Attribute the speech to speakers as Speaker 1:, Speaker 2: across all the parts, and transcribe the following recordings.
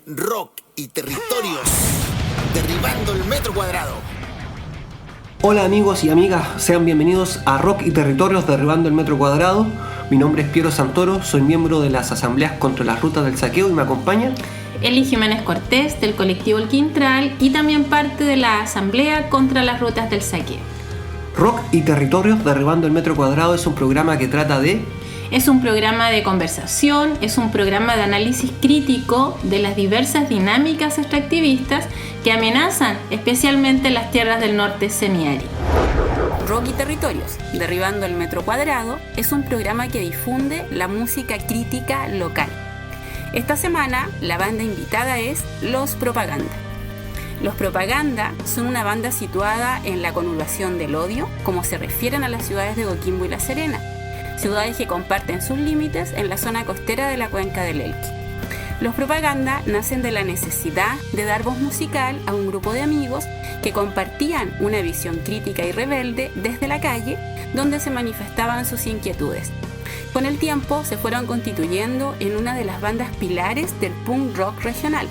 Speaker 1: rock y territorios, derribando el metro cuadrado.
Speaker 2: Hola amigos y amigas, sean bienvenidos a Rock y Territorios Derribando el Metro Cuadrado. Mi nombre es Piero Santoro, soy miembro de las asambleas contra las rutas del saqueo y me acompaña
Speaker 3: Eli Jiménez Cortés del colectivo El Quintral y también parte de la asamblea contra las rutas del saqueo.
Speaker 2: Rock y Territorios Derribando el Metro Cuadrado es un programa que trata de...
Speaker 3: Es un programa de conversación, es un programa de análisis crítico de las diversas dinámicas extractivistas que amenazan especialmente las tierras del norte semiárido.
Speaker 4: Rock y Territorios, Derribando el Metro Cuadrado, es un programa que difunde la música crítica local. Esta semana la banda invitada es Los Propaganda. Los Propaganda son una banda situada en la conurbación del Odio, como se refieren a las ciudades de Coquimbo y La Serena, ciudades que comparten sus límites en la zona costera de la cuenca del Elqui. Los Propaganda nacen de la necesidad de dar voz musical a un grupo de amigos que compartían una visión crítica y rebelde desde la calle, donde se manifestaban sus inquietudes. Con el tiempo se fueron constituyendo en una de las bandas pilares del punk rock regional,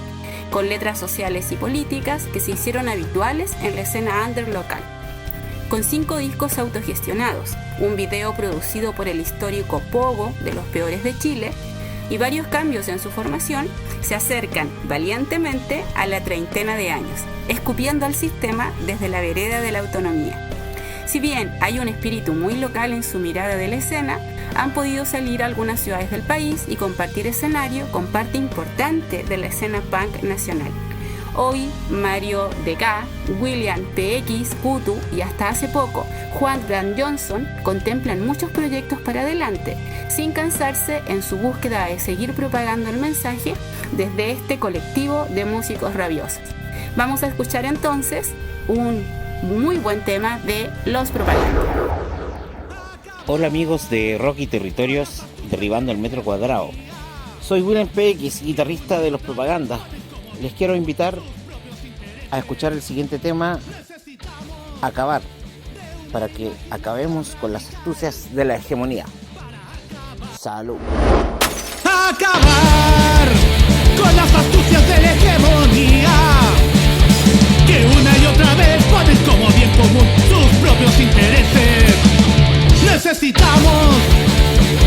Speaker 4: con letras sociales y políticas que se hicieron habituales en la escena under local. Con 5 discos autogestionados, un video producido por el histórico Pogo de Los Peores de Chile y varios cambios en su formación, se acercan valientemente a la treintena de años, escupiendo al sistema desde la vereda de la autonomía. Si bien hay un espíritu muy local en su mirada de la escena, han podido salir a algunas ciudades del país y compartir escenario con parte importante de la escena punk nacional. Hoy, Mario DK, William PX, Kutu y hasta hace poco, Juan Grant Johnson contemplan muchos proyectos para adelante, sin cansarse en su búsqueda de seguir propagando el mensaje desde este colectivo de músicos rabiosos. Vamos a escuchar entonces un muy buen tema de Los Propaganda.
Speaker 5: Hola amigos de Rock y Territorios Derribando el Metro Cuadrado. Soy William PX, guitarrista de Los Propaganda. Les quiero invitar a escuchar el siguiente tema, Acabar, para que acabemos con las astucias de la hegemonía. Salud.
Speaker 6: Acabar con las astucias de la hegemonía, que una y otra vez ponen como bien común sus propios intereses. Necesitamos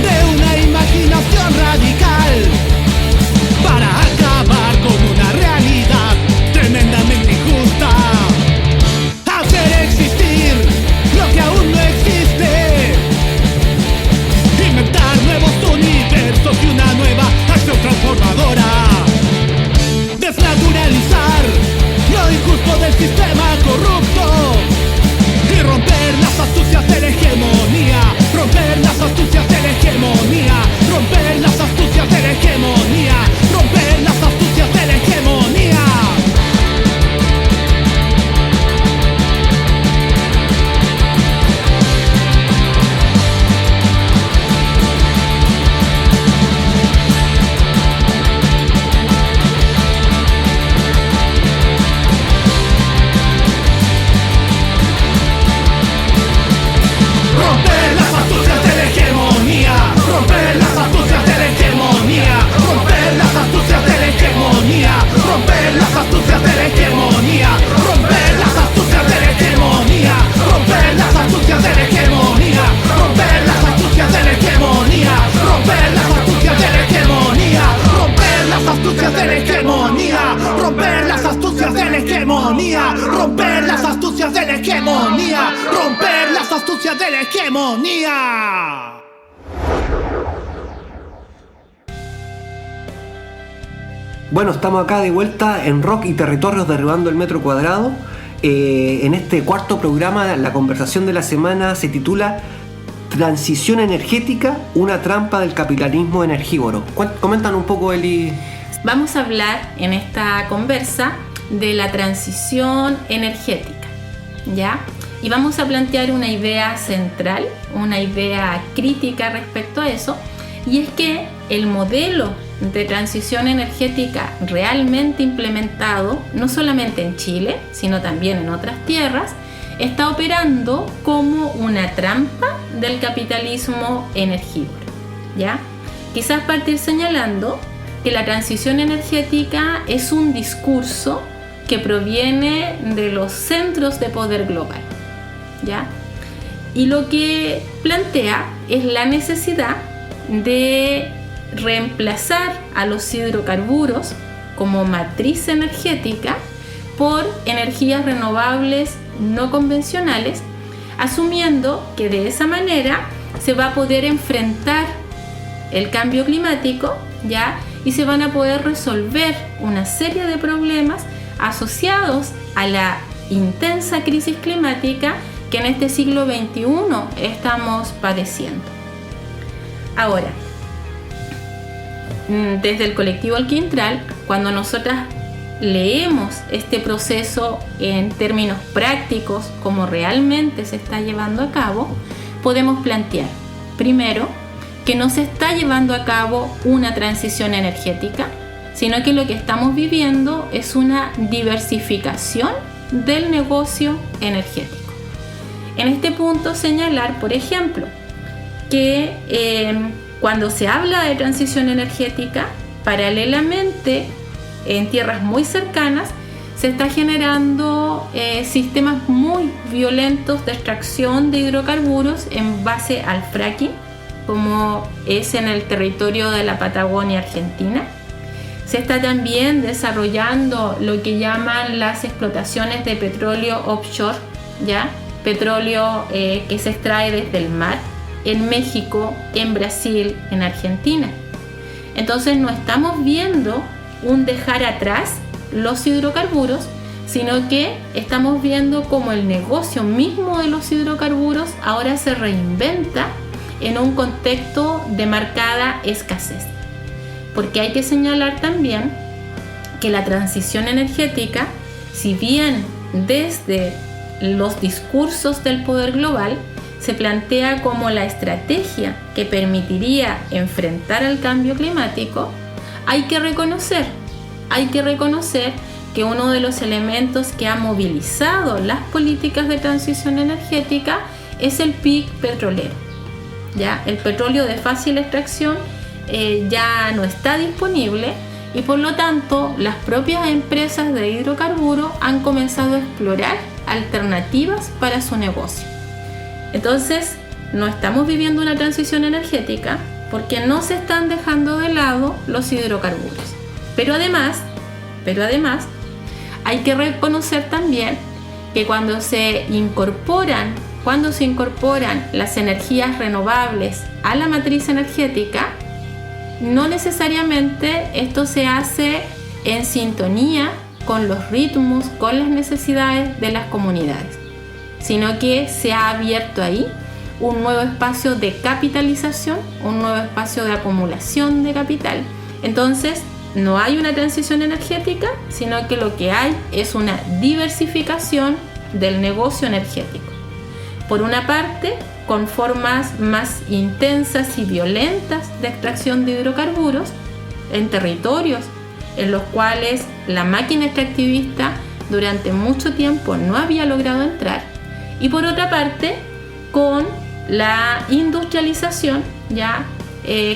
Speaker 6: de una imaginación radical para acabar con una realidad tremendamente injusta. Hacer existir lo que aún no existe. Inventar nuevos universos y una nueva acción transformadora. Desnaturalizar lo injusto del sistema corrupto y romper las astucias de la hegemonía. Romper las astucias de la hegemonía. Romper las astucias de la hegemonía. Romper las astucias de la hegemonía. Romper las astucias de la hegemonía. Romper las astucias de la hegemonía. Romper las astucias de la hegemonía. Romper las astucias de la hegemonía. Romper las astucias de la hegemonía. Romper las astucias de la hegemonía. Romper las astucias de la hegemonía. Romper las astucias de la hegemonía. Romper las astucias de la hegemonía. Romper las astucias de la hegemonía. Romper las astucias de la hegemonía. Romper las astucias de la hegemonía.
Speaker 2: Bueno, estamos acá de vuelta en Rock y Territorios Derribando el Metro Cuadrado. En este cuarto programa, la conversación de la semana se titula Transición energética, una trampa del capitalismo energívoro. Comentan un poco, Eli.
Speaker 3: Vamos a hablar en esta conversa de la transición energética, ¿ya? Y vamos a plantear una idea central, una idea crítica respecto a eso, y es que el modelo de transición energética realmente implementado, no solamente en Chile, sino también en otras tierras, está operando como una trampa del capitalismo energívoro, ¿ya? Quizás partir señalando que la transición energética es un discurso que proviene de los centros de poder global, ¿ya? Y lo que plantea es la necesidad de reemplazar a los hidrocarburos como matriz energética por energías renovables no convencionales, asumiendo que de esa manera se va a poder enfrentar el cambio climático, ¿ya? Y se van a poder resolver una serie de problemas asociados a la intensa crisis climática que en este siglo XXI estamos padeciendo. Ahora, desde el colectivo Alquintral, cuando nosotras leemos este proceso en términos prácticos, como realmente se está llevando a cabo, podemos plantear, primero, que no se está llevando a cabo una transición energética, sino que lo que estamos viviendo es una diversificación del negocio energético. En este punto señalar, por ejemplo, que cuando se habla de transición energética, paralelamente en tierras muy cercanas se está generando sistemas muy violentos de extracción de hidrocarburos en base al fracking, como es en el territorio de la Patagonia Argentina. Se está también desarrollando lo que llaman las explotaciones de petróleo offshore, ¿ya? Petróleo que se extrae desde el mar, en México, en Brasil, en Argentina. Entonces no estamos viendo un dejar atrás los hidrocarburos, sino que estamos viendo cómo el negocio mismo de los hidrocarburos ahora se reinventa en un contexto de marcada escasez. Porque hay que señalar también que la transición energética, si bien desde los discursos del poder global se plantea como la estrategia que permitiría enfrentar el cambio climático, hay que reconocer que uno de los elementos que ha movilizado las políticas de transición energética es el PIC petrolero. ¿Ya? El petróleo de fácil extracción ya no está disponible y por lo tanto las propias empresas de hidrocarburos han comenzado a explorar alternativas para su negocio. Entonces no estamos viviendo una transición energética porque no se están dejando de lado los hidrocarburos. Pero además hay que reconocer también que cuando se incorporan las energías renovables a la matriz energética, no necesariamente esto se hace en sintonía con los ritmos, con las necesidades de las comunidades, sino que se ha abierto ahí un nuevo espacio de capitalización, un nuevo espacio de acumulación de capital. Entonces, no hay una transición energética, sino que lo que hay es una diversificación del negocio energético. Por una parte, con formas más intensas y violentas de extracción de hidrocarburos en territorios en los cuales la máquina extractivista durante mucho tiempo no había logrado entrar, y por otra parte, con la industrialización, ya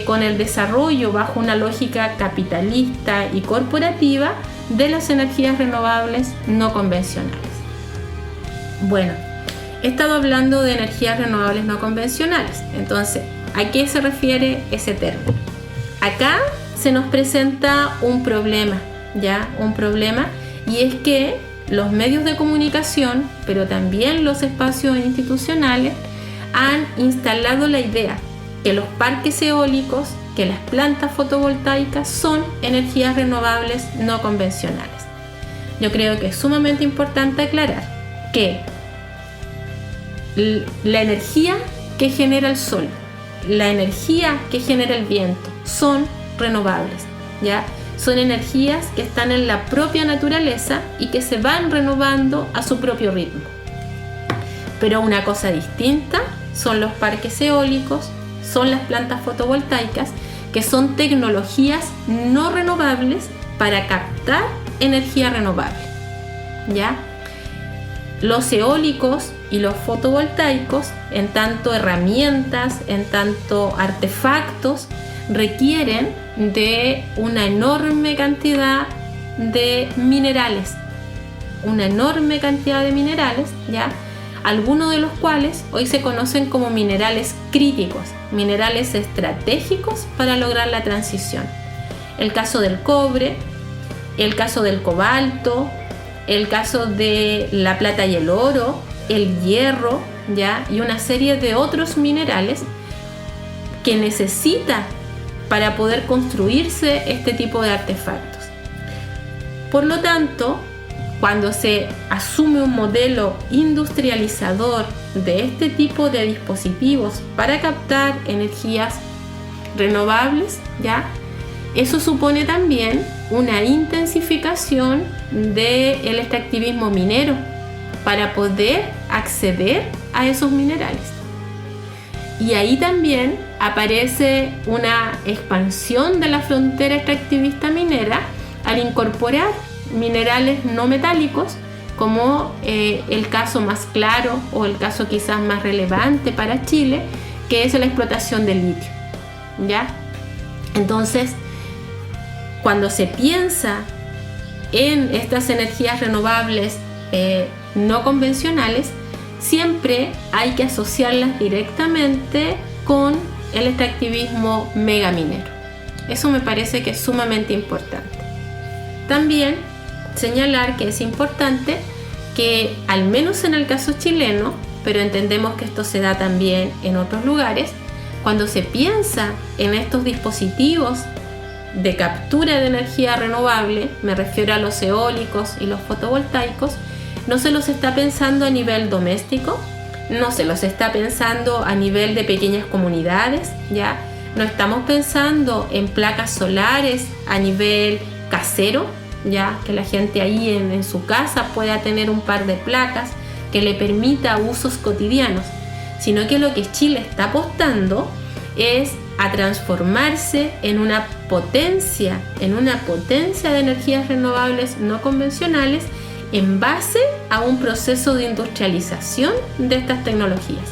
Speaker 3: con el desarrollo bajo una lógica capitalista y corporativa de las energías renovables no convencionales. Bueno, he estado hablando de energías renovables no convencionales. Entonces, ¿a qué se refiere ese término? Acá se nos presenta un problema, y es que los medios de comunicación, pero también los espacios institucionales, han instalado la idea que los parques eólicos, que las plantas fotovoltaicas son energías renovables no convencionales. Yo creo que es sumamente importante aclarar que la energía que genera el sol, la energía que genera el viento son renovables, ¿ya? Son energías que están en la propia naturaleza y que se van renovando a su propio ritmo. Pero una cosa distinta son los parques eólicos, son las plantas fotovoltaicas, que son tecnologías no renovables para captar energía renovable, ¿ya? Los eólicos y los fotovoltaicos, en tanto herramientas, en tanto artefactos, requieren de una enorme cantidad de minerales, ¿ya? Algunos de los cuales hoy se conocen como minerales críticos, minerales estratégicos para lograr la transición. El caso del cobre, el caso del cobalto, el caso de la plata y el oro, el hierro, ¿ya? Y una serie de otros minerales que necesita para poder construirse este tipo de artefactos. Por lo tanto, cuando se asume un modelo industrializador de este tipo de dispositivos para captar energías renovables, ¿ya? Eso supone también una intensificación del extractivismo minero para poder acceder a esos minerales. Y ahí también aparece una expansión de la frontera extractivista minera al incorporar minerales no metálicos, como el caso más claro o el caso quizás más relevante para Chile, que es la explotación del litio, ¿ya? Entonces, cuando se piensa en estas energías renovables no convencionales, siempre hay que asociarlas directamente con el extractivismo megaminero. Eso me parece que es sumamente importante. También señalar que es importante que, al menos en el caso chileno, pero entendemos que esto se da también en otros lugares, cuando se piensa en estos dispositivos de captura de energía renovable, me refiero a los eólicos y los fotovoltaicos, no se los está pensando a nivel doméstico, no se los está pensando a nivel de pequeñas comunidades, ¿ya? No estamos pensando en placas solares a nivel casero, ya que la gente ahí en su casa pueda tener un par de placas que le permita usos cotidianos, sino que lo que Chile está apostando es a transformarse en una potencia de energías renovables no convencionales en base a un proceso de industrialización de estas tecnologías.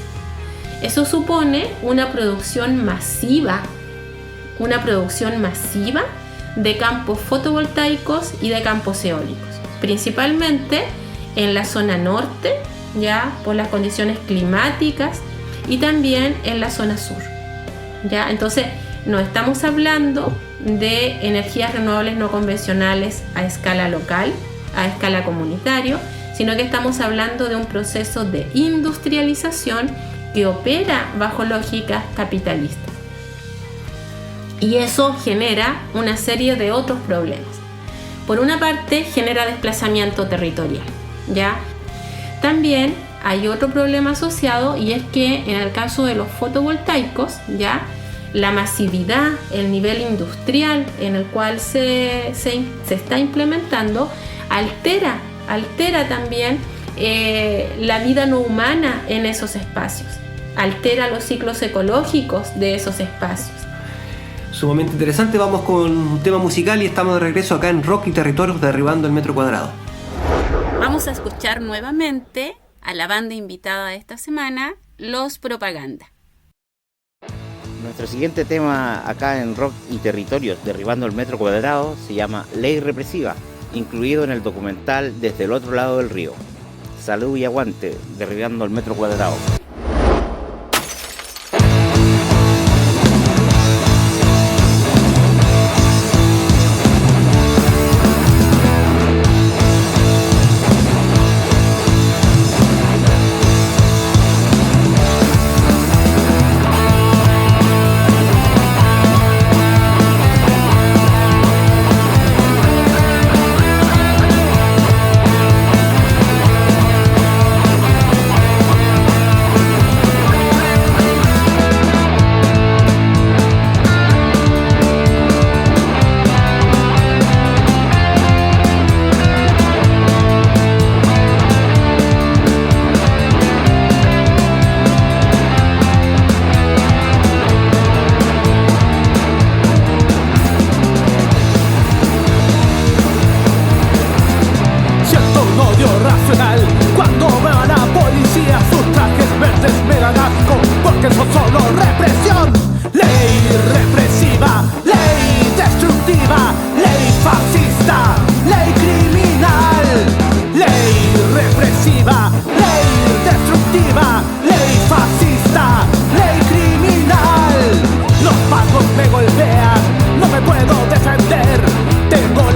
Speaker 3: Eso supone una producción masiva de campos fotovoltaicos y de campos eólicos, principalmente en la zona norte, ya por las condiciones climáticas, y también en la zona sur, ya. Entonces, no estamos hablando de energías renovables no convencionales a escala local, a escala comunitaria, sino que estamos hablando de un proceso de industrialización que opera bajo lógicas capitalistas. Y eso genera una serie de otros problemas. Por una parte, genera desplazamiento territorial, ¿ya? También hay otro problema asociado, y es que en el caso de los fotovoltaicos, ¿ya?, la masividad, el nivel industrial en el cual se está implementando altera también la vida no humana en esos espacios, altera los ciclos ecológicos de esos espacios.
Speaker 2: Sumamente interesante. Vamos con un tema musical y estamos de regreso acá en Rock y Territorios, derribando el metro cuadrado.
Speaker 4: Vamos a escuchar nuevamente a la banda invitada de esta semana, Los Propaganda.
Speaker 5: Nuestro siguiente tema acá en Rock y Territorios, derribando el metro cuadrado, se llama Ley Represiva, incluido en el documental Desde el otro lado del río. Salud y aguante, derribando el metro cuadrado.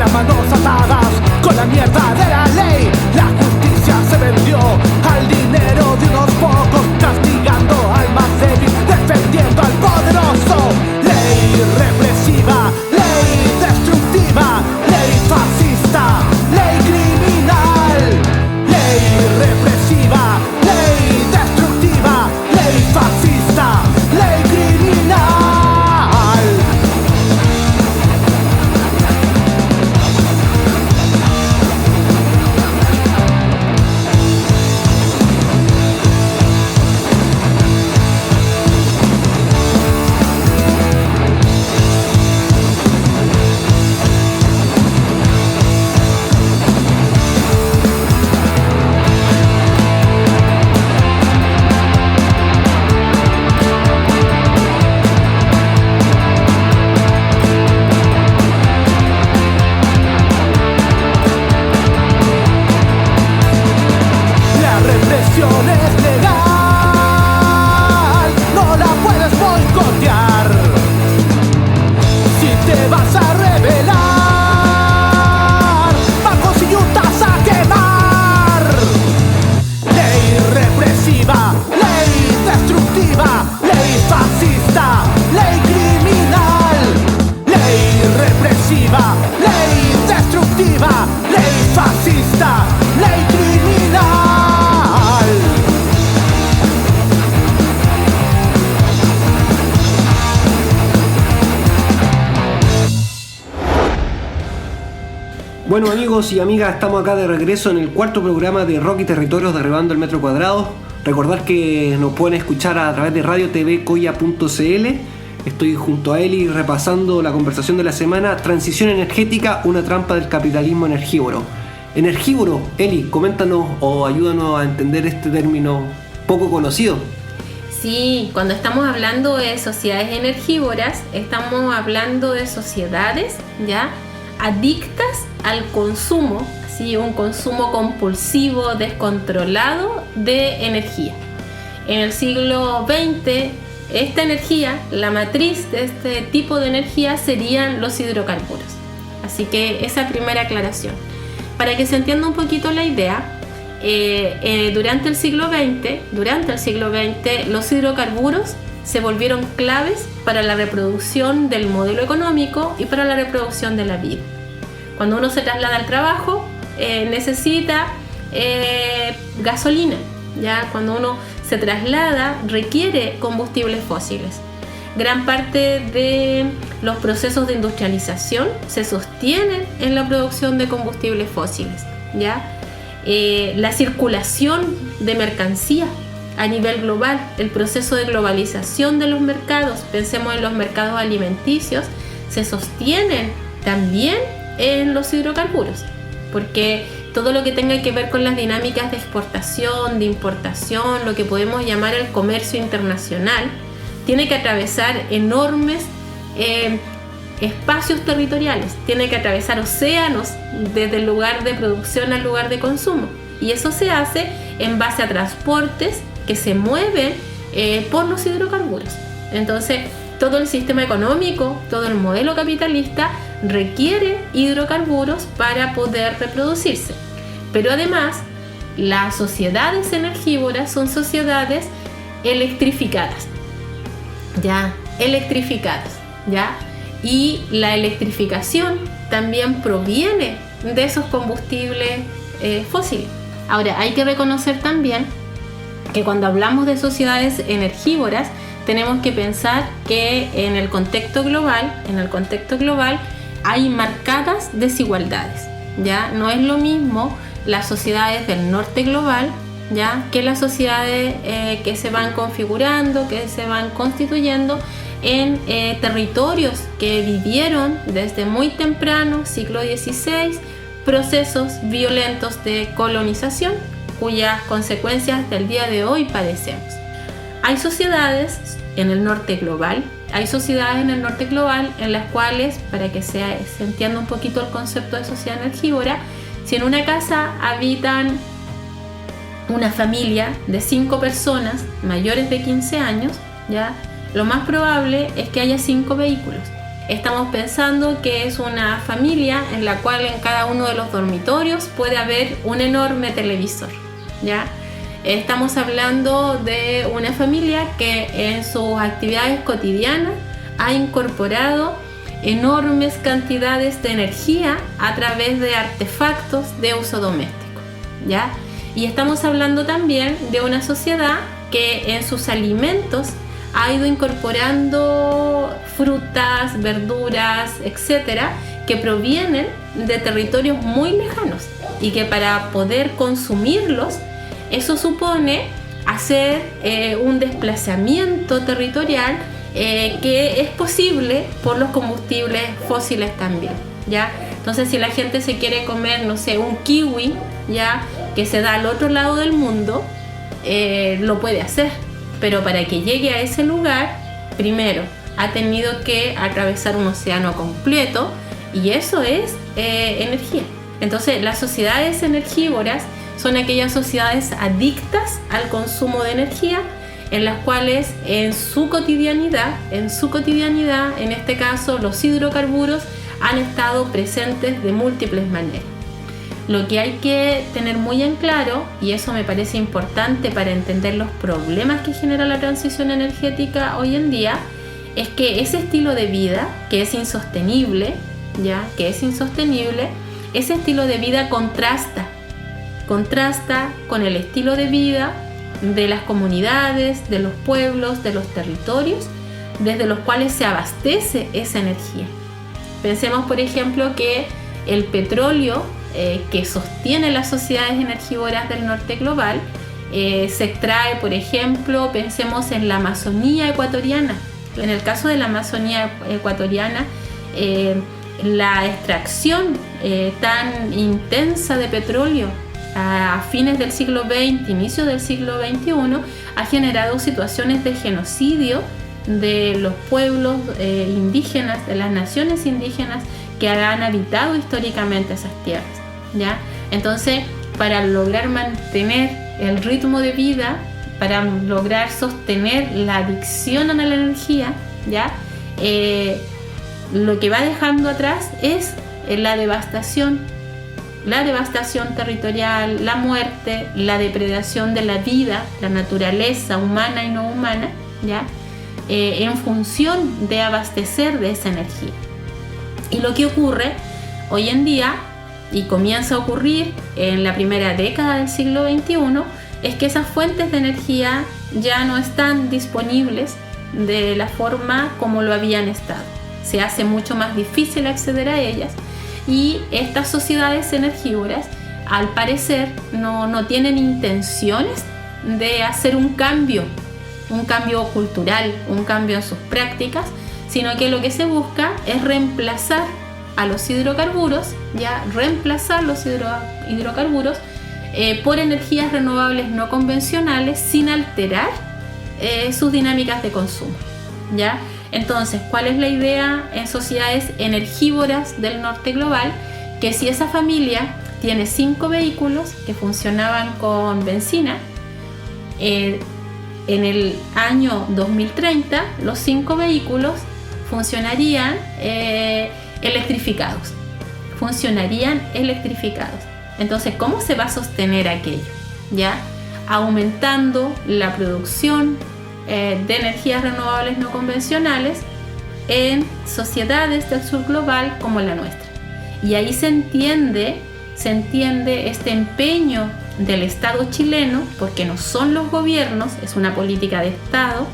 Speaker 6: las manos atadas con la mierda de la ley. La justicia se vendió al dinero de unos pocos, castigando al más débil, defendiendo al poderoso. Ley represiva, ley destructiva, ley fascista, ley criminal. Ley represiva, ley destructiva, ley fascista, ley criminal. Es legal, no la puedes boicotear. Si te vas a rebelar, bancos y yuntas a quemar. Ley represiva, ley destructiva, ley fascista, ley criminal. Ley represiva, ley destructiva, ley fascista, ley criminal.
Speaker 2: Bueno, amigos y amigas, estamos acá de regreso en el cuarto programa de Rock y Territorios Derribando el Metro Cuadrado. Recordar que nos pueden escuchar a través de radiotvcoya.cl. Estoy junto a Eli repasando la conversación de la semana: transición energética, una trampa del capitalismo energívoro. Energívoro, Eli, coméntanos o ayúdanos a entender este término poco conocido.
Speaker 3: Sí, cuando estamos hablando de sociedades energívoras, estamos hablando de sociedades ya adictas al consumo, ¿sí? Un consumo compulsivo, descontrolado de energía. En el siglo XX, esta energía, la matriz de este tipo de energía serían los hidrocarburos. Así que esa primera aclaración. Para que se entienda un poquito la idea, durante el siglo XX, los hidrocarburos se volvieron claves para la reproducción del modelo económico y para la reproducción de la vida. Cuando uno se traslada al trabajo, necesita gasolina. ¿Ya? Cuando uno se traslada, requiere combustibles fósiles. Gran parte de los procesos de industrialización se sostienen en la producción de combustibles fósiles. ¿Ya? La circulación de mercancía a nivel global, el proceso de globalización de los mercados, pensemos en los mercados alimenticios, se sostienen también en los hidrocarburos, porque todo lo que tenga que ver con las dinámicas de exportación, de importación, lo que podemos llamar el comercio internacional, tiene que atravesar enormes espacios territoriales, tiene que atravesar océanos desde el lugar de producción al lugar de consumo, y eso se hace en base a transportes que se mueven por los hidrocarburos. Entonces, todo el sistema económico, todo el modelo capitalista requiere hidrocarburos para poder reproducirse. Pero además, las sociedades energívoras son sociedades electrificadas, ¿ya? Y la electrificación también proviene de esos combustibles fósiles. Ahora, hay que reconocer también que cuando hablamos de sociedades energívoras, tenemos que pensar que en el contexto global hay marcadas desigualdades, ¿ya? No es lo mismo las sociedades del norte global, ¿ya? Que las sociedades que se van configurando, que se van constituyendo en territorios que vivieron desde muy temprano, siglo XVI, procesos violentos de colonización, cuyas consecuencias del día de hoy padecemos. Hay sociedades en el norte global en las cuales, para que se entienda un poquito el concepto de sociedad energívora, si en una casa habitan una familia de 5 personas mayores de 15 años, ¿ya? Lo más probable es que haya 5 vehículos. estamos pensando que es una familia en la cual en cada uno de los dormitorios puede haber un enorme televisor, ¿ya? Estamos hablando de una familia que en sus actividades cotidianas ha incorporado enormes cantidades de energía a través de artefactos de uso doméstico, ¿ya? Y estamos hablando también de una sociedad que en sus alimentos ha ido incorporando frutas, verduras, etcétera, que provienen de territorios muy lejanos y que para poder consumirlos, eso supone hacer un desplazamiento territorial que es posible por los combustibles fósiles también, ¿ya? Entonces, si la gente se quiere comer, no sé, un kiwi, ¿ya?, que se da al otro lado del mundo, lo puede hacer, pero para que llegue a ese lugar, primero ha tenido que atravesar un océano completo, y eso es energía. Entonces, las sociedades energívoras son aquellas sociedades adictas al consumo de energía, en las cuales en su cotidianidad, en este caso los hidrocarburos, han estado presentes de múltiples maneras. Lo que hay que tener muy en claro, y eso me parece importante para entender los problemas que genera la transición energética hoy en día, es que ese estilo de vida que es insostenible, ese estilo de vida contrasta con el estilo de vida de las comunidades, de los pueblos, de los territorios desde los cuales se abastece esa energía. Pensemos, por ejemplo, que el petróleo que sostiene las sociedades energívoras del norte global se extrae, por ejemplo, pensemos en la Amazonía ecuatoriana. En el caso de la Amazonía ecuatoriana, la extracción tan intensa de petróleo a fines del siglo XX, inicio del siglo XXI, ha generado situaciones de genocidio de los pueblos indígenas, de las naciones indígenas que han habitado históricamente esas tierras, ¿ya? Entonces, para lograr mantener el ritmo de vida, para lograr sostener la adicción a la energía, ¿ya? Lo que va dejando atrás es la devastación territorial, la muerte, la depredación de la vida, la naturaleza humana y no humana, ¿ya? En función de abastecer de esa energía. Y lo que ocurre hoy en día, y comienza a ocurrir en la primera década del siglo XXI, es que esas fuentes de energía ya no están disponibles de la forma como lo habían estado. Se hace mucho más difícil acceder a ellas, y estas sociedades energívoras, al parecer, no tienen intenciones de hacer un cambio cultural, un cambio en sus prácticas, sino que lo que se busca es reemplazar a los hidrocarburos, por energías renovables no convencionales sin alterar sus dinámicas de consumo, ¿ya? Entonces, ¿cuál es la idea en sociedades energívoras del norte global? Que si esa familia tiene 5 vehículos que funcionaban con benzina, en el año 2030 los 5 vehículos funcionarían electrificados. Entonces, ¿cómo se va a sostener aquello? ¿Ya? Aumentando la producción de energías renovables no convencionales en sociedades del sur global como la nuestra. Y ahí se entiende este empeño del Estado chileno, porque no son los gobiernos, es una política de Estado,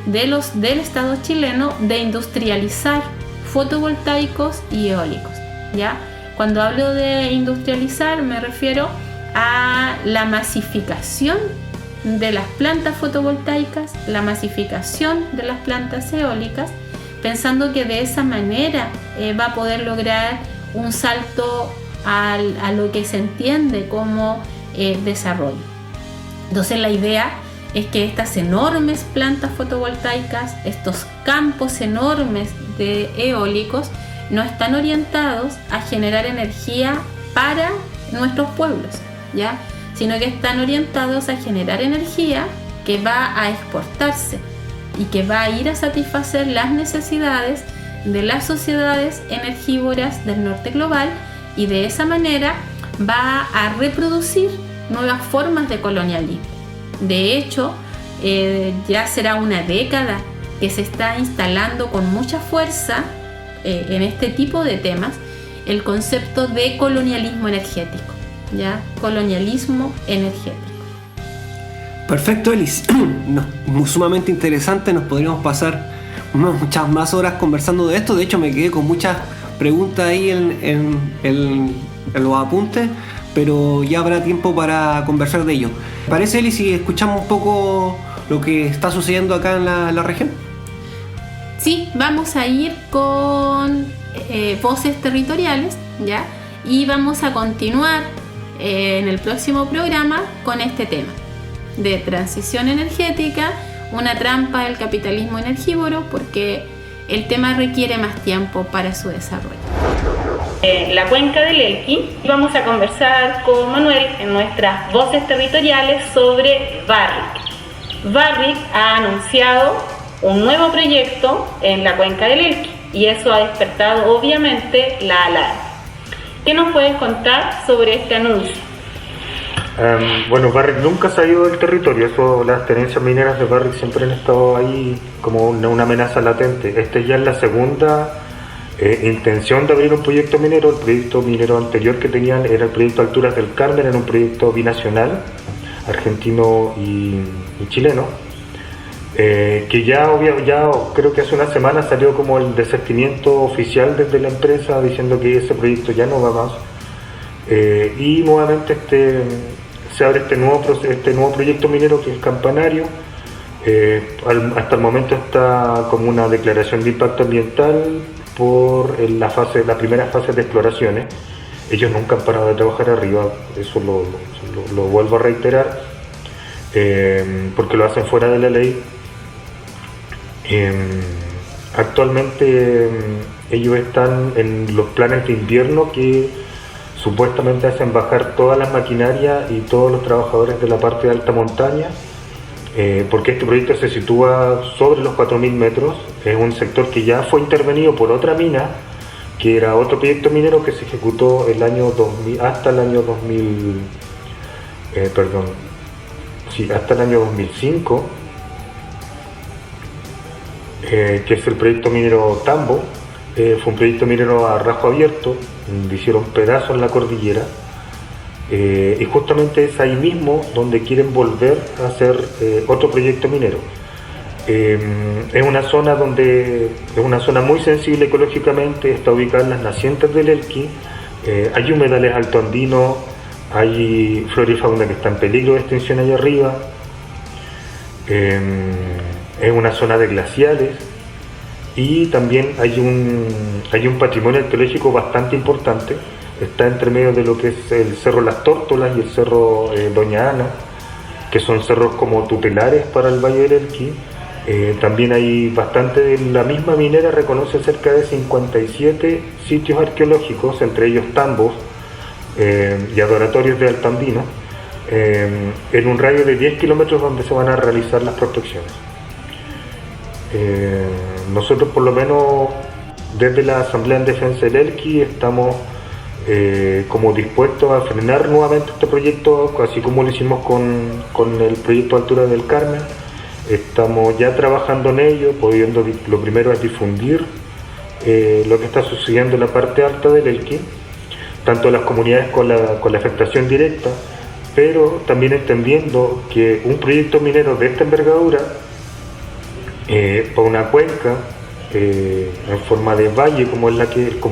Speaker 3: del Estado chileno, de industrializar fotovoltaicos y eólicos, ¿ya? Cuando hablo de industrializar me refiero a la masificación de las plantas fotovoltaicas, la masificación de las plantas eólicas, pensando que de esa manera va a poder lograr un salto a lo que se entiende como desarrollo. Entonces, la idea es que estas enormes plantas fotovoltaicas, estos campos enormes de eólicos, no están orientados a generar energía para nuestros pueblos, ¿ya? Sino que están orientados a generar energía que va a exportarse y que va a ir a satisfacer las necesidades de las sociedades energívoras del norte global, y de esa manera va a reproducir nuevas formas de colonialismo. De hecho, ya será una década que se está instalando con mucha fuerza en este tipo de temas el concepto de colonialismo energético, ¿ya? Colonialismo energético.
Speaker 2: Perfecto, Elis. Sumamente interesante. Nos podríamos pasar muchas más horas conversando de esto. De hecho, me quedé con muchas preguntas ahí en los apuntes, pero ya habrá tiempo para conversar de ello. ¿Te parece, Elis, si escuchamos un poco lo que está sucediendo acá en la región?
Speaker 3: Sí, vamos a ir con voces territoriales, ¿ya? Y vamos a continuar en el próximo programa con este tema de transición energética, una trampa del capitalismo energívoro, porque el tema requiere más tiempo para su desarrollo. La cuenca del Elqui, vamos a conversar con Manuel en nuestras voces territoriales sobre Barrick. Barrick ha anunciado un nuevo proyecto en la cuenca del Elqui y eso ha despertado obviamente la alarma. ¿Qué nos puedes contar sobre este anuncio?
Speaker 7: Bueno, Barrick nunca se ha ido del territorio. Las tenencias mineras de Barrick siempre han estado ahí como una amenaza latente. Esta ya es la segunda intención de abrir un proyecto minero. El proyecto minero anterior que tenían era el proyecto Alturas del Carmen, era un proyecto binacional, argentino y chileno, que ya creo que hace una semana salió como el desistimiento oficial desde la empresa diciendo que ese proyecto ya no va más, y nuevamente se abre este nuevo proyecto minero que es Campanario. Hasta el momento está como una declaración de impacto ambiental por la primera fase de exploraciones. Ellos nunca han parado de trabajar arriba, eso lo vuelvo a reiterar, porque lo hacen fuera de la ley. Actualmente ellos están en los planes de invierno que supuestamente hacen bajar todas las maquinarias y todos los trabajadores de la parte de alta montaña, porque este proyecto se sitúa sobre los 4.000 metros, es un sector que ya fue intervenido por otra mina, que era otro proyecto minero que se ejecutó hasta el año 2005, que es el proyecto minero Tambo. Fue un proyecto minero a rajo abierto, donde hicieron pedazos en la cordillera, y justamente es ahí mismo donde quieren volver a hacer otro proyecto minero. Es una zona muy sensible ecológicamente, está ubicada en las nacientes del Elqui, hay humedales altoandinos, hay flora y fauna que está en peligro de extinción allá arriba, es una zona de glaciales. Y también hay un patrimonio arqueológico bastante importante. Está entre medio de lo que es el Cerro Las Tórtolas y el Cerro Doña Ana, que son cerros como tutelares para el Valle del Elqui. También hay bastante, la misma minera reconoce cerca de 57 sitios arqueológicos, entre ellos tambos y adoratorios de Altandino, en un radio de 10 kilómetros donde se van a realizar las prospecciones. Nosotros, por lo menos desde la Asamblea en Defensa del Elqui, estamos como dispuestos a frenar nuevamente este proyecto, así como lo hicimos con el proyecto Altura del Carmen. Estamos ya trabajando en ello, lo primero es difundir lo que está sucediendo en la parte alta del Elqui, tanto las comunidades con la afectación directa, pero también entendiendo que un proyecto minero de esta envergadura para una cuenca en forma de valle como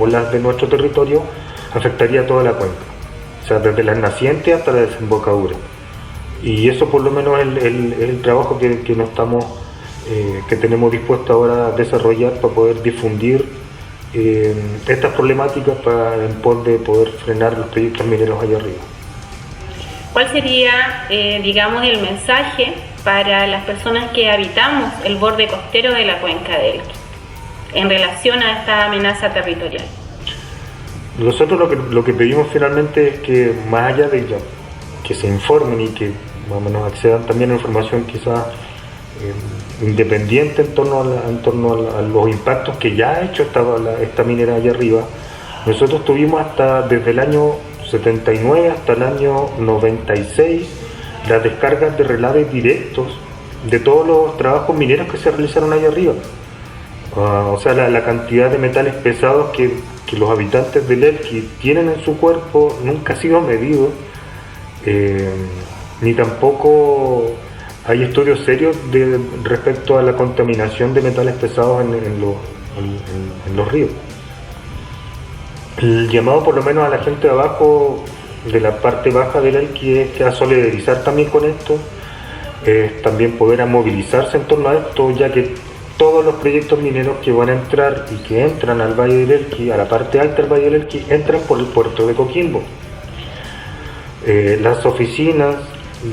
Speaker 7: la de nuestro territorio, afectaría toda la cuenca, o sea, desde las nacientes hasta la desembocadura. Y eso por lo menos es el trabajo que tenemos dispuesto ahora a desarrollar para poder difundir estas problemáticas en pos de poder frenar los proyectos mineros allá arriba.
Speaker 3: ¿Cuál sería, el mensaje para las personas que habitamos el borde costero de la cuenca del Elqui en relación a esta amenaza territorial?
Speaker 7: Nosotros lo que pedimos finalmente es que, más allá de que se informen y que más o menos accedan también a información quizás independiente en torno a los impactos que ya ha hecho esta minera allá arriba. Nosotros tuvimos desde el año 79 hasta el año 96 las descargas de relaves directos de todos los trabajos mineros que se realizaron allá arriba. O sea, la cantidad de metales pesados que los habitantes del Elqui tienen en su cuerpo nunca ha sido medido, ni tampoco hay estudios serios respecto a la contaminación de metales pesados en los ríos. El llamado por lo menos a la gente de abajo, de la parte baja del Elqui, es que a solidarizar también con esto, también poder a movilizarse en torno a esto, ya que todos los proyectos mineros que van a entrar y que entran al Valle del Elqui, a la parte alta del Valle del Elqui, entran por el puerto de Coquimbo. Las oficinas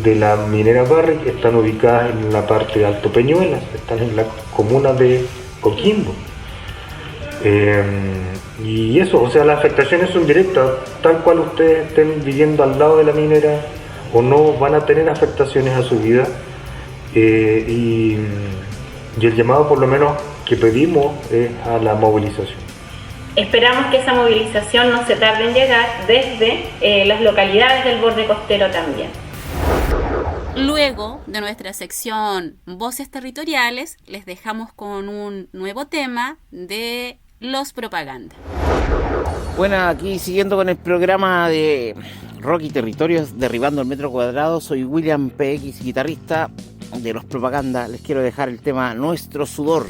Speaker 7: de la minera Barrick están ubicadas en la parte de Alto Peñuelas, están en la comuna de Coquimbo. Y eso, o sea, las afectaciones son directas, tal cual ustedes estén viviendo al lado de la minera o no, van a tener afectaciones a su vida. Y el llamado por lo menos que pedimos es a la movilización.
Speaker 8: Esperamos que esa movilización no se tarde en llegar desde las localidades del borde costero también.
Speaker 4: Luego de nuestra sección Voces Territoriales, les dejamos con un nuevo tema de Los Propaganda.
Speaker 5: Bueno, aquí siguiendo con el programa de Rock y Territorios, derribando el metro cuadrado, soy William PX, guitarrista de Los Propaganda. Les quiero dejar el tema Nuestro Sudor.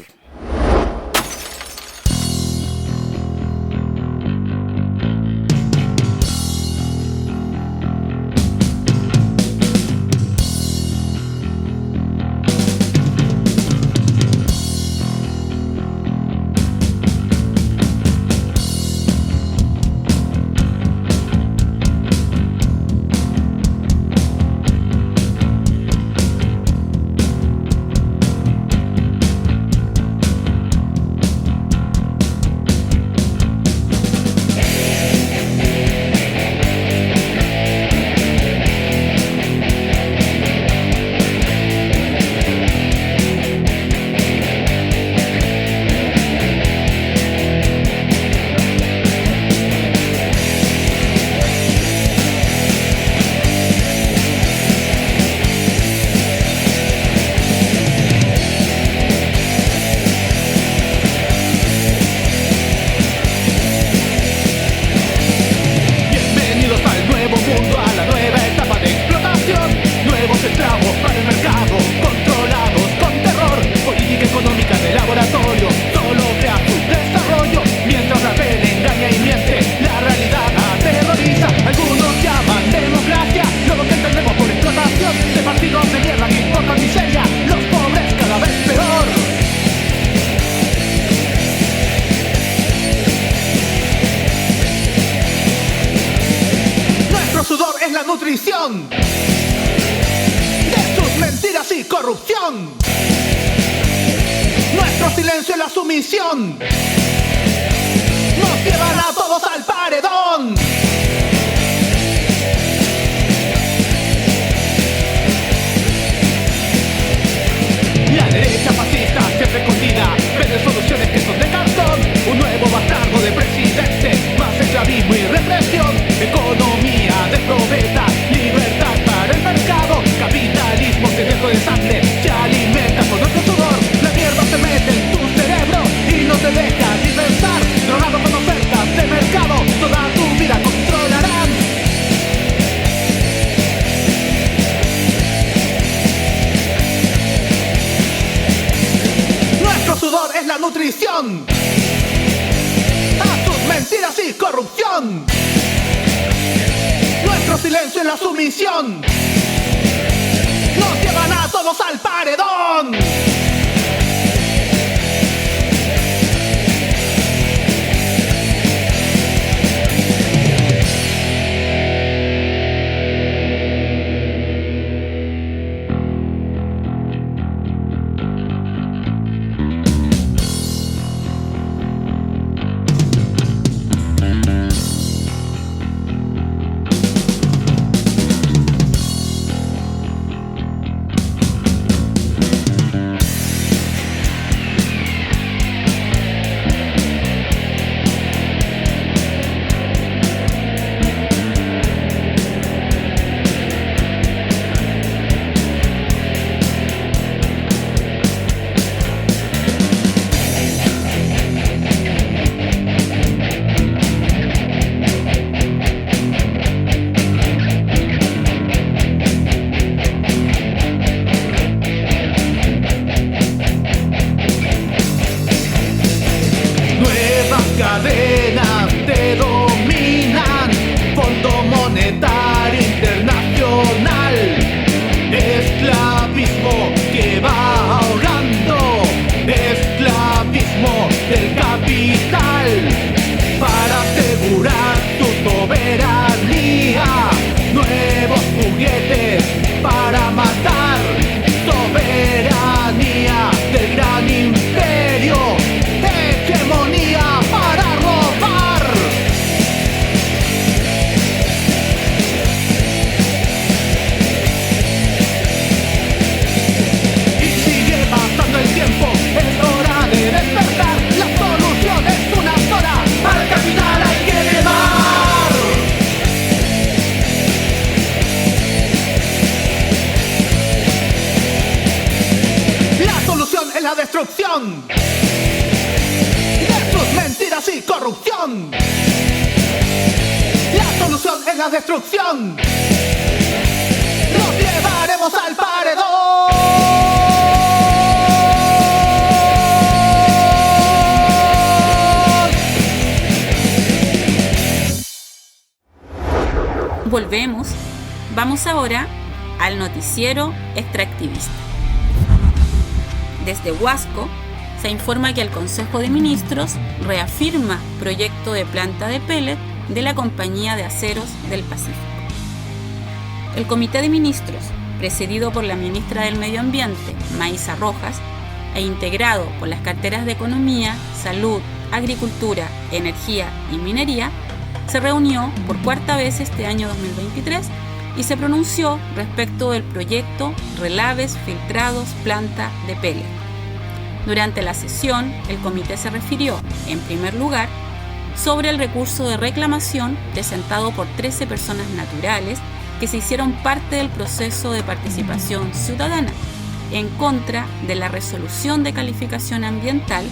Speaker 6: nutrición de sus mentiras y corrupción. Nuestro silencio es la sumisión. Nos llevan a todos al paredón. La derecha fascista siempre escondida vende soluciones que son de cartón. Un nuevo bastardo de presidente, más esclavismo y represión. Economía de probeta, libertad para el mercado. Capitalismo sediento de sangre, se alimenta con nuestro sudor. La mierda se mete en tu cerebro y no te deja ni pensar. Drogado con ofertas de mercado, toda tu vida controlarán. Nuestro sudor es la nutrición a sus mentiras y corrupción. Nuestro silencio es la sumisión. Nos llevan a todos al paredón. destrucción, de sus mentiras y corrupción. La solución es la destrucción. Nos llevaremos al paredón.
Speaker 4: Volvemos. Vamos ahora al noticiero extractivista. Desde Huasco se informa que el Consejo de Ministros reafirma proyecto de planta de pellet de la Compañía de Aceros del Pacífico. El Comité de Ministros, presidido por la ministra del Medio Ambiente, Maísa Rojas, e integrado por las carteras de Economía, Salud, Agricultura, Energía y Minería, se reunió por cuarta vez este año 2023 y se pronunció respecto del proyecto Relaves Filtrados Planta de Pellet. Durante la sesión, el comité se refirió, en primer lugar, sobre el recurso de reclamación presentado por 13 personas naturales que se hicieron parte del proceso de participación ciudadana en contra de la resolución de calificación ambiental,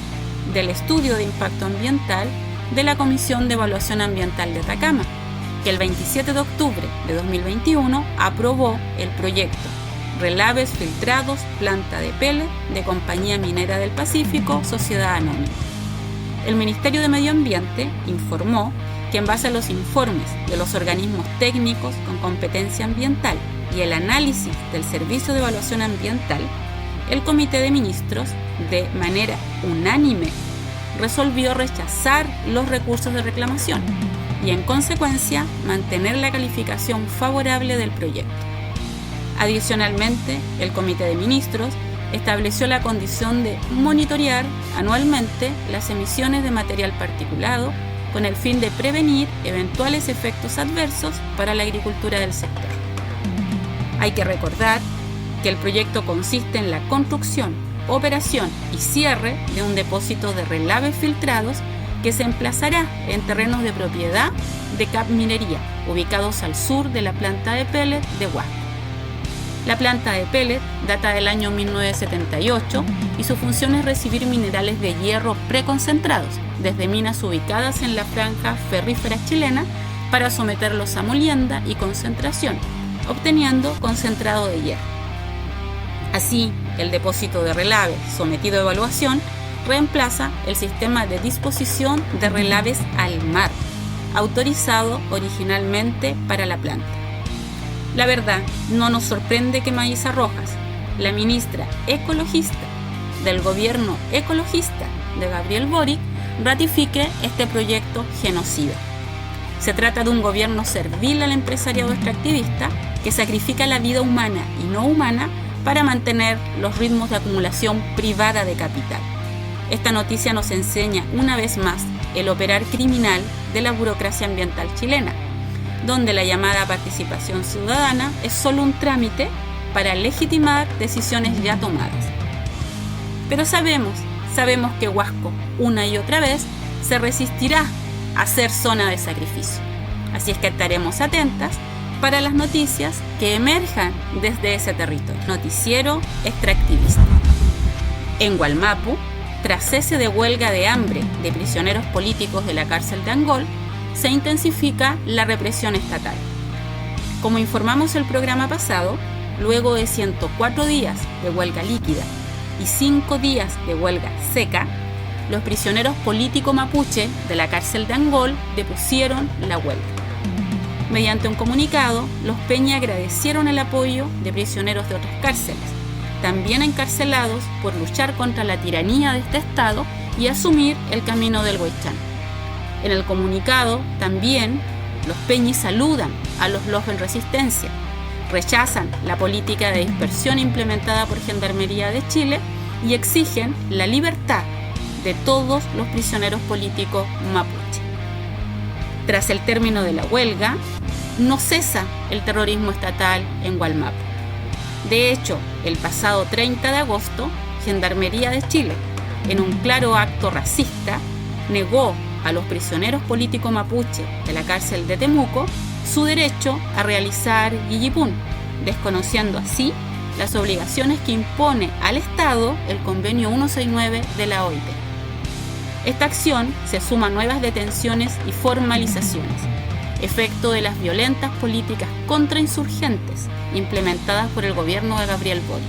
Speaker 4: del estudio de impacto ambiental de la Comisión de Evaluación Ambiental de Atacama, que el 27 de octubre de 2021 aprobó el proyecto Relaves Filtrados Planta de Pellet de Compañía Minera del Pacífico, Sociedad Anónima. El Ministerio de Medio Ambiente informó que en base a los informes de los organismos técnicos con competencia ambiental y el análisis del Servicio de Evaluación Ambiental, el Comité de Ministros, de manera unánime, resolvió rechazar los recursos de reclamación y, en consecuencia, mantener la calificación favorable del proyecto. Adicionalmente, el Comité de Ministros estableció la condición de monitorear anualmente las emisiones de material particulado con el fin de prevenir eventuales efectos adversos para la agricultura del sector. Hay que recordar que el proyecto consiste en la construcción, operación y cierre de un depósito de relaves filtrados que se emplazará en terrenos de propiedad de CAP Minería, ubicados al sur de la planta de pellet de Huasco. La planta de pellet data del año 1978 y su función es recibir minerales de hierro preconcentrados desde minas ubicadas en la franja ferrífera chilena para someterlos a molienda y concentración, obteniendo concentrado de hierro. Así, el depósito de relave sometido a evaluación reemplaza el sistema de disposición de relaves al mar, autorizado originalmente para la planta. La verdad, no nos sorprende que Maísa Rojas, la ministra ecologista del gobierno ecologista de Gabriel Boric, ratifique este proyecto genocida. Se trata de un gobierno servil al empresariado extractivista que sacrifica la vida humana y no humana para mantener los ritmos de acumulación privada de capital. Esta noticia nos enseña una vez más el operar criminal de la burocracia ambiental chilena, donde la llamada participación ciudadana es solo un trámite para legitimar decisiones ya tomadas. Pero sabemos que Huasco, una y otra vez, se resistirá a ser zona de sacrificio. Así es que estaremos atentas para las noticias que emerjan desde ese territorio. Noticiero extractivista. En Gualmapu, tras cese de huelga de hambre de prisioneros políticos de la cárcel de Angol, se intensifica la represión estatal. Como informamos el programa pasado, luego de 104 días de huelga líquida y 5 días de huelga seca, los prisioneros políticos mapuche de la cárcel de Angol depusieron la huelga. Mediante un comunicado, los Peña agradecieron el apoyo de prisioneros de otras cárceles, también encarcelados por luchar contra la tiranía de este Estado y asumir el camino del Huaychán. En el comunicado, también, los Peñis saludan a los en Resistencia, rechazan la política de dispersión implementada por Gendarmería de Chile y exigen la libertad de todos los prisioneros políticos mapuche. Tras el término de la huelga, no cesa el terrorismo estatal en Gualmapu. De hecho, el pasado 30 de agosto, Gendarmería de Chile, en un claro acto racista, negó a los prisioneros políticos mapuche de la cárcel de Temuco su derecho a realizar Yiyipún, desconociendo así las obligaciones que impone al Estado el Convenio 169 de la OIT. Esta acción se suma a nuevas detenciones y formalizaciones, efecto de las violentas políticas contrainsurgentes implementadas por el gobierno de Gabriel Boric,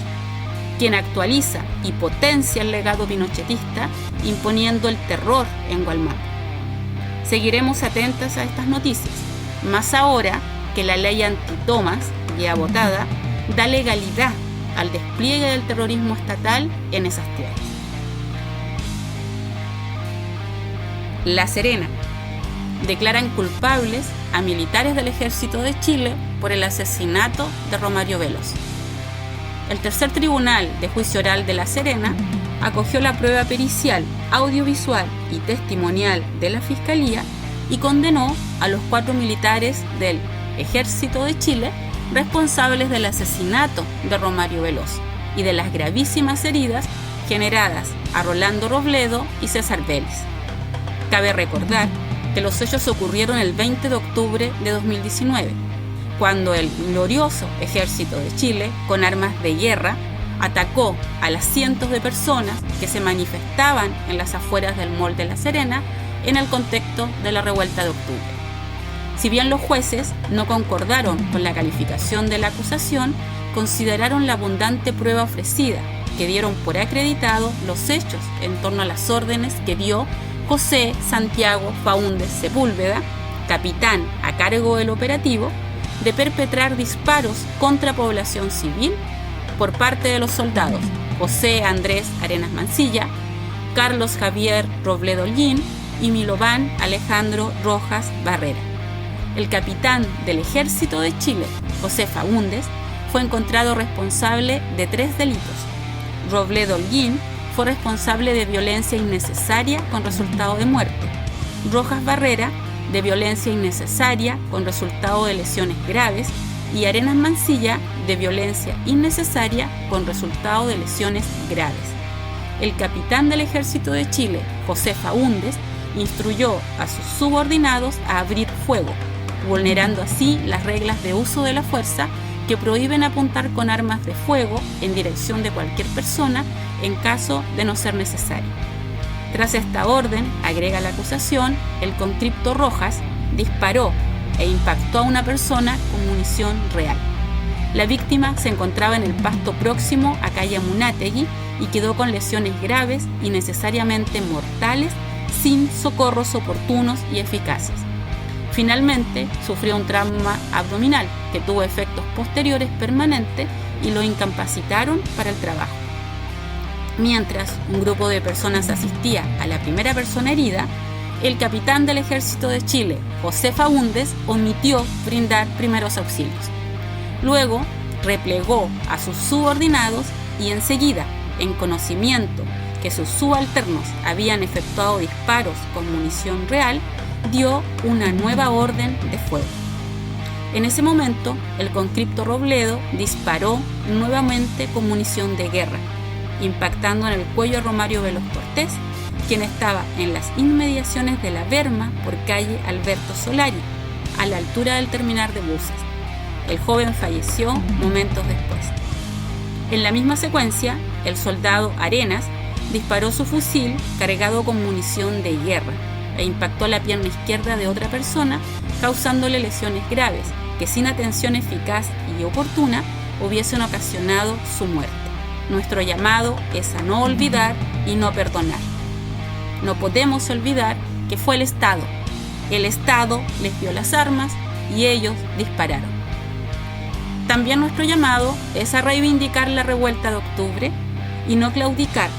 Speaker 4: quien actualiza y potencia el legado pinochetista imponiendo el terror en Gualmapu. Seguiremos atentas a estas noticias, más ahora que la ley antitomas, ya votada, da legalidad al despliegue del terrorismo estatal en esas tierras. La Serena. Declaran culpables a militares del Ejército de Chile por el asesinato de Romario Veloz. El tercer tribunal de juicio oral de La Serena acogió la prueba pericial, audiovisual y testimonial de la Fiscalía y condenó a los 4 militares del Ejército de Chile responsables del asesinato de Romario Veloz y de las gravísimas heridas generadas a Rolando Robledo y César Vélez. Cabe recordar que los hechos ocurrieron el 20 de octubre de 2019, cuando el glorioso Ejército de Chile, con armas de guerra, atacó a las cientos de personas que se manifestaban en las afueras del Mall de La Serena en el contexto de la revuelta de octubre. Si bien los jueces no concordaron con la calificación de la acusación, consideraron la abundante prueba ofrecida, que dieron por acreditado los hechos en torno a las órdenes que dio José Santiago Faúndez Sepúlveda, capitán a cargo del operativo, de perpetrar disparos contra población civil por parte de los soldados José Andrés Arenas Mancilla, Carlos Javier Robledo Holguín y Milovan Alejandro Rojas Barrera. El capitán del Ejército de Chile, José Faúndez, fue encontrado responsable de 3 delitos. Robledo Holguín fue responsable de violencia innecesaria con resultado de muerte. Rojas Barrera, de violencia innecesaria con resultado de lesiones graves, y Arenas Mancilla, de violencia innecesaria con resultado de lesiones graves. El capitán del Ejército de Chile, José Faúndez, instruyó a sus subordinados a abrir fuego, vulnerando así las reglas de uso de la fuerza que prohíben apuntar con armas de fuego en dirección de cualquier persona en caso de no ser necesario. Tras esta orden, agrega la acusación, el conscripto Rojas disparó e impactó a una persona con munición real. La víctima se encontraba en el pasto próximo a calle Munátegui y quedó con lesiones graves y necesariamente mortales sin socorros oportunos y eficaces. Finalmente, sufrió un trauma abdominal que tuvo efectos posteriores permanentes y lo incapacitaron para el trabajo. Mientras un grupo de personas asistía a la primera persona herida, el capitán del Ejército de Chile, José Faúndez, omitió brindar primeros auxilios. Luego, replegó a sus subordinados y enseguida, en conocimiento que sus subalternos habían efectuado disparos con munición real, dio una nueva orden de fuego. En ese momento, el conscripto Robledo disparó nuevamente con munición de guerra, impactando en el cuello a Romario Veloz Cortés, quien estaba en las inmediaciones de la Berma por calle Alberto Solari, a la altura del terminal de buses. El joven falleció momentos después. En la misma secuencia, el soldado Arenas disparó su fusil cargado con munición de guerra e impactó la pierna izquierda de otra persona, causándole lesiones graves que sin atención eficaz y oportuna hubiesen ocasionado su muerte. Nuestro llamado es a no olvidar y no perdonar. No podemos olvidar que fue el Estado. El Estado les dio las armas y ellos dispararon. También nuestro llamado es a reivindicar la revuelta de octubre y no claudicar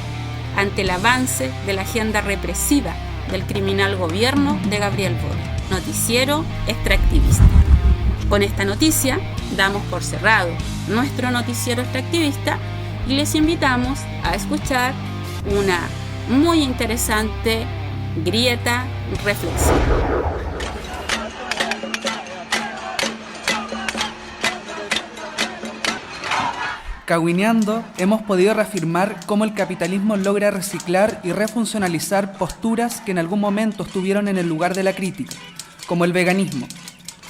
Speaker 4: ante el avance de la agenda represiva del criminal gobierno de Gabriel Boric. Noticiero extractivista. Con esta noticia damos por cerrado nuestro noticiero extractivista y les invitamos a escuchar una muy interesante grieta reflexiva.
Speaker 9: Cahuineando, hemos podido reafirmar cómo el capitalismo logra reciclar y refuncionalizar posturas que en algún momento estuvieron en el lugar de la crítica, como el veganismo.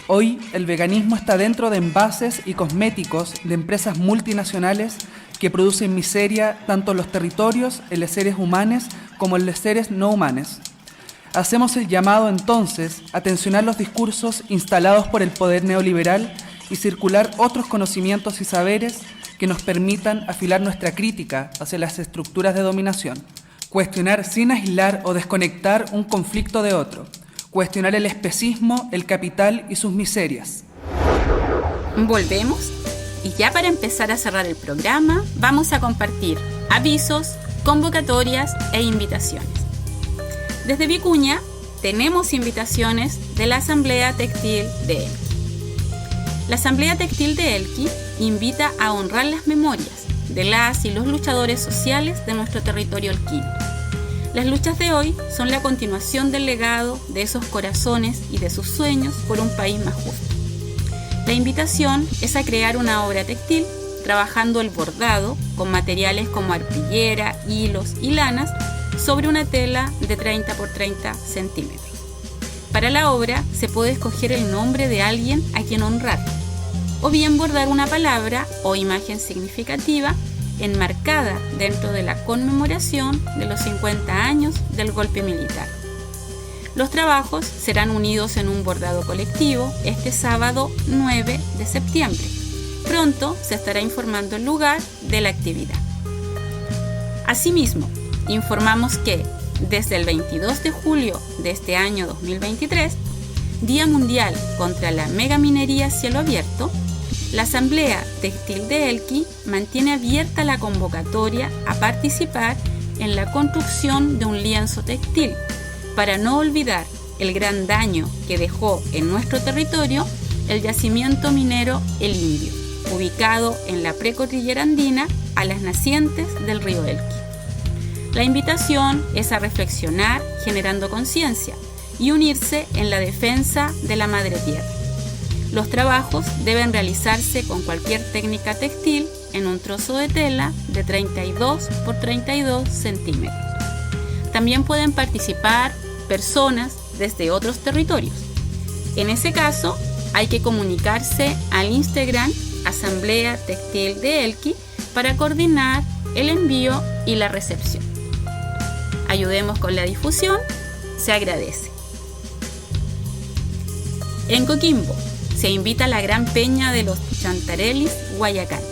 Speaker 9: Hoy, el veganismo está dentro de envases y cosméticos de empresas multinacionales que producen miseria tanto en los territorios, en los seres humanos, como en los seres no humanos. Hacemos el llamado entonces a tensionar los discursos instalados por el poder neoliberal y circular otros conocimientos y saberes que nos permitan afilar nuestra crítica hacia las estructuras de dominación. Cuestionar sin aislar o desconectar un conflicto de otro. Cuestionar el especismo, el capital y sus miserias.
Speaker 4: Volvemos y ya para empezar a cerrar el programa vamos a compartir avisos, convocatorias e invitaciones. Desde Vicuña tenemos invitaciones de la Asamblea Textil de Elqui. La Asamblea Textil de Elqui invita a honrar las memorias de las y los luchadores sociales de nuestro territorio elquino. Las luchas de hoy son la continuación del legado de esos corazones y de sus sueños por un país más justo. La invitación es a crear una obra textil trabajando el bordado con materiales como arpillera, hilos y lanas sobre una tela de 30 por 30 centímetros. Para la obra se puede escoger el nombre de alguien a quien honrar, o bien bordar una palabra o imagen significativa enmarcada dentro de la conmemoración de los 50 años del golpe militar. Los trabajos serán unidos en un bordado colectivo este sábado 9 de septiembre. Pronto se estará informando el lugar de la actividad. Asimismo, informamos que desde el 22 de julio de este año 2023, Día Mundial contra la Megaminería a Cielo Abierto, la Asamblea Textil de Elqui mantiene abierta la convocatoria a participar en la construcción de un lienzo textil para no olvidar el gran daño que dejó en nuestro territorio el yacimiento minero El Indio, ubicado en la precordillera andina a las nacientes del río Elqui. La invitación es a reflexionar generando conciencia y unirse en la defensa de la madre tierra. Los trabajos deben realizarse con cualquier técnica textil en un trozo de tela de 32 por 32 centímetros. También pueden participar personas desde otros territorios. En ese caso, hay que comunicarse al Instagram Asamblea Textil de Elqui para coordinar el envío y la recepción. Ayudemos con la difusión, se agradece. En Coquimbo se invita a la Gran Peña de los Chantarelis, Guayacán.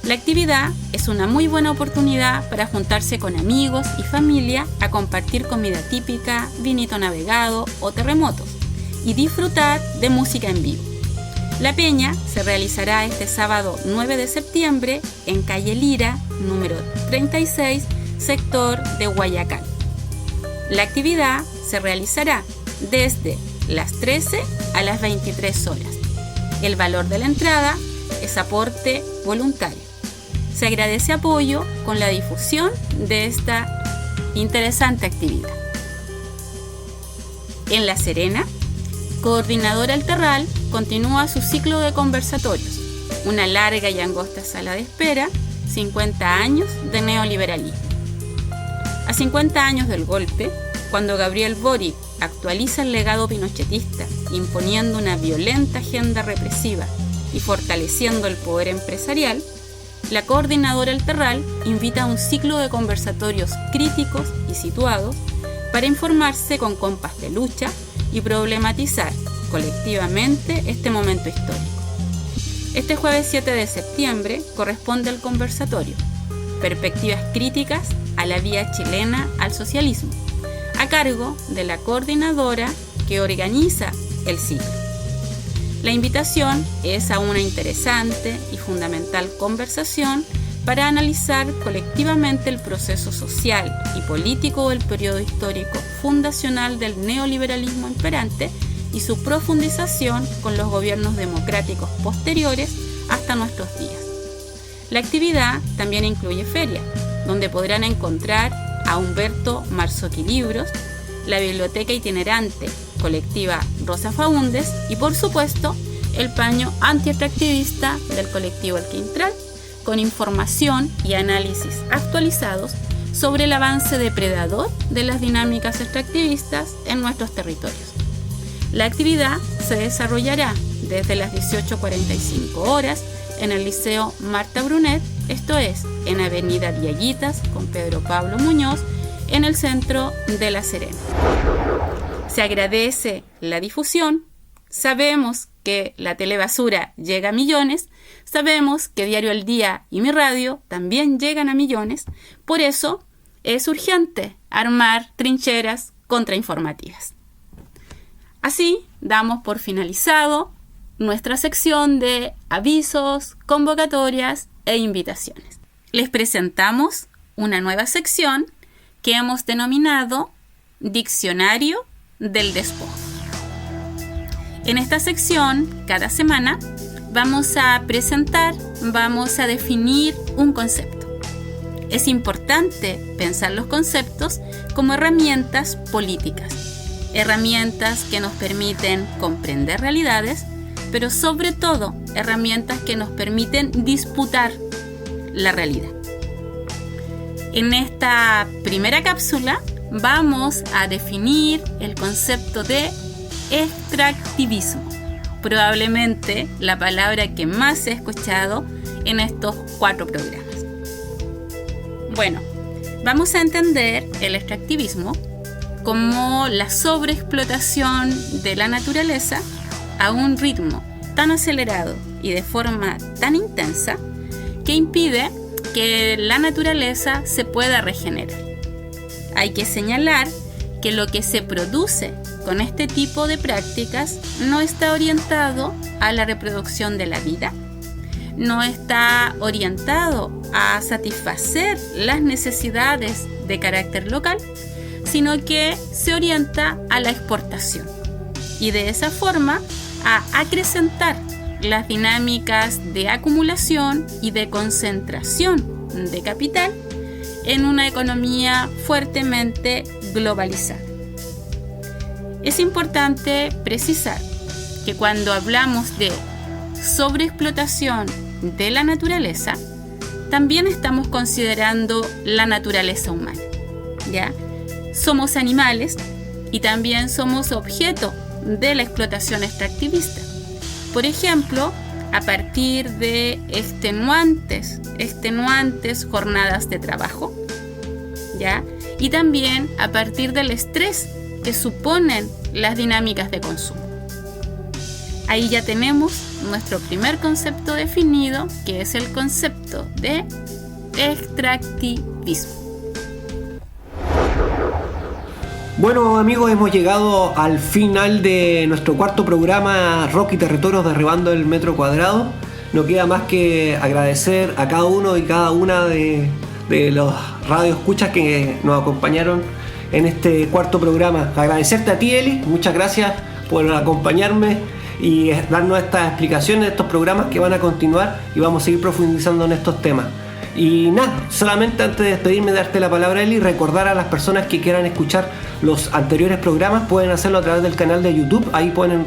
Speaker 4: La actividad es una muy buena oportunidad para juntarse con amigos y familia a compartir comida típica, vinito navegado o terremotos y disfrutar de música en vivo. La peña se realizará este sábado 9 de septiembre en calle Lira, número 36, sector de Guayacán. La actividad se realizará desde las 13 a las 23 horas. El valor de la entrada es aporte voluntario. Se agradece apoyo con la difusión de esta interesante actividad. En La Serena, Coordinadora Alterral continúa su ciclo de conversatorios, una larga y angosta sala de espera, 50 años de neoliberalismo. A 50 años del golpe, cuando Gabriel Boric actualiza el legado pinochetista, imponiendo una violenta agenda represiva y fortaleciendo el poder empresarial, la Coordinadora Alterral invita a un ciclo de conversatorios críticos y situados para informarse con compás de lucha y problematizar colectivamente este momento histórico. Este jueves 7 de septiembre corresponde al conversatorio Perspectivas críticas a la vía chilena al socialismo, a cargo de la coordinadora que organiza el ciclo. La invitación es a una interesante y fundamental conversación para analizar colectivamente el proceso social y político del periodo histórico fundacional del neoliberalismo imperante y su profundización con los gobiernos democráticos posteriores hasta nuestros días. La actividad también incluye feria, donde podrán encontrar a Humberto Marzocchi Libros, la biblioteca itinerante colectiva Rosa Faúndes y, por supuesto, el paño antiextractivista del colectivo El Quintral, con información y análisis actualizados sobre el avance depredador de las dinámicas extractivistas en nuestros territorios. La actividad se desarrollará desde las 18:45 horas en el Liceo Marta Brunet, esto es, en Avenida Diaguitas con Pedro Pablo Muñoz, en el centro de La Serena. Se agradece la difusión. Sabemos que la telebasura llega a millones, sabemos que Diario El Día y mi radio también llegan a millones, por eso es urgente armar trincheras contrainformativas. Así damos por finalizado nuestra sección de avisos, convocatorias e invitaciones. Les presentamos una nueva sección que hemos denominado Diccionario del Despojo. En esta sección, cada semana, vamos a presentar, vamos a definir un concepto. Es importante pensar los conceptos como herramientas políticas, herramientas que nos permiten comprender realidades, pero sobre todo herramientas que nos permiten disputar la realidad. En esta primera cápsula vamos a definir el concepto de extractivismo, probablemente la palabra que más he escuchado en estos 4 programas. Bueno, vamos a entender el extractivismo como la sobreexplotación de la naturaleza a un ritmo tan acelerado y de forma tan intensa que impide que la naturaleza se pueda regenerar. Hay que señalar que lo que se produce con este tipo de prácticas no está orientado a la reproducción de la vida, no está orientado a satisfacer las necesidades de carácter local, sino que se orienta a la exportación y de esa forma a acrecentar las dinámicas de acumulación y de concentración de capital en una economía fuertemente globalizada. Es importante precisar que cuando hablamos de sobreexplotación de la naturaleza, también estamos considerando la naturaleza humana, ¿ya? Somos animales y también somos objeto de la explotación extractivista. Por ejemplo, a partir de extenuantes jornadas de trabajo, ¿ya? Y también a partir del estrés que suponen las dinámicas de consumo. Ahí ya tenemos nuestro primer concepto definido, que es el concepto de extractivismo.
Speaker 2: Bueno, amigos, hemos llegado al final de nuestro 4º programa Rock y Territorios Derribando el Metro Cuadrado. No queda más que agradecer a cada uno y cada una de los radioescuchas que nos acompañaron en este 4º programa. Agradecerte a ti, Eli, muchas gracias por acompañarme y darnos estas explicaciones de estos programas que van a continuar y vamos a seguir profundizando en estos temas. Y nada, solamente antes de despedirme, darte la palabra, Eli, recordar a las personas que quieran escuchar los anteriores programas, pueden hacerlo a través del canal de YouTube. Ahí ponen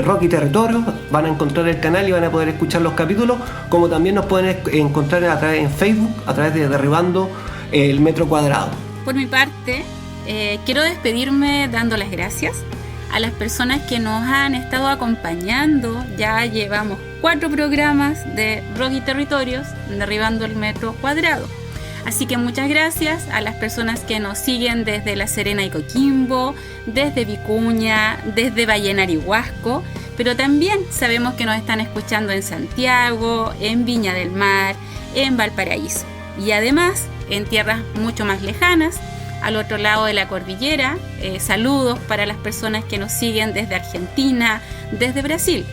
Speaker 2: Rock y Territorios, van a encontrar el canal y van a poder escuchar los capítulos, como también nos pueden encontrar en Facebook a través de Derribando el Metro Cuadrado.
Speaker 4: Por mi parte, quiero despedirme dando las gracias a las personas que nos han estado acompañando. Ya llevamos 4 programas de Rock y Territorios Derribando el Metro Cuadrado. Así que muchas gracias a las personas que nos siguen desde La Serena y Coquimbo, desde Vicuña, desde Vallenar y Huasco, pero también sabemos que nos están escuchando en Santiago, en Viña del Mar, en Valparaíso y además en tierras mucho más lejanas, al otro lado de la cordillera. Saludos para las personas que nos siguen desde Argentina, desde Brasil.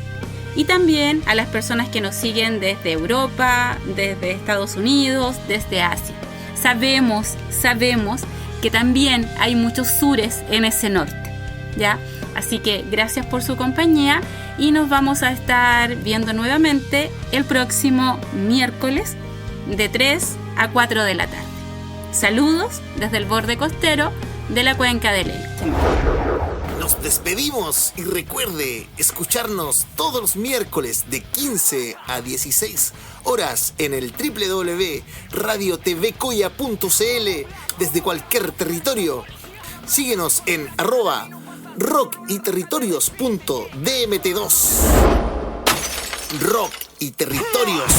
Speaker 4: Y también a las personas que nos siguen desde Europa, desde Estados Unidos, desde Asia. Sabemos que también hay muchos sures en ese norte, ¿ya? Así que gracias por su compañía y nos vamos a estar viendo nuevamente el próximo miércoles de 3 a 4 de la tarde. Saludos desde el borde costero de la cuenca del Elqui.
Speaker 1: Nos despedimos y recuerde escucharnos todos los miércoles de 15 a 16 horas en el www.radiotvcoya.cl desde cualquier territorio. Síguenos en rockyterritorios.dmt2. Rock y Territorios,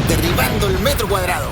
Speaker 1: derribando el metro cuadrado.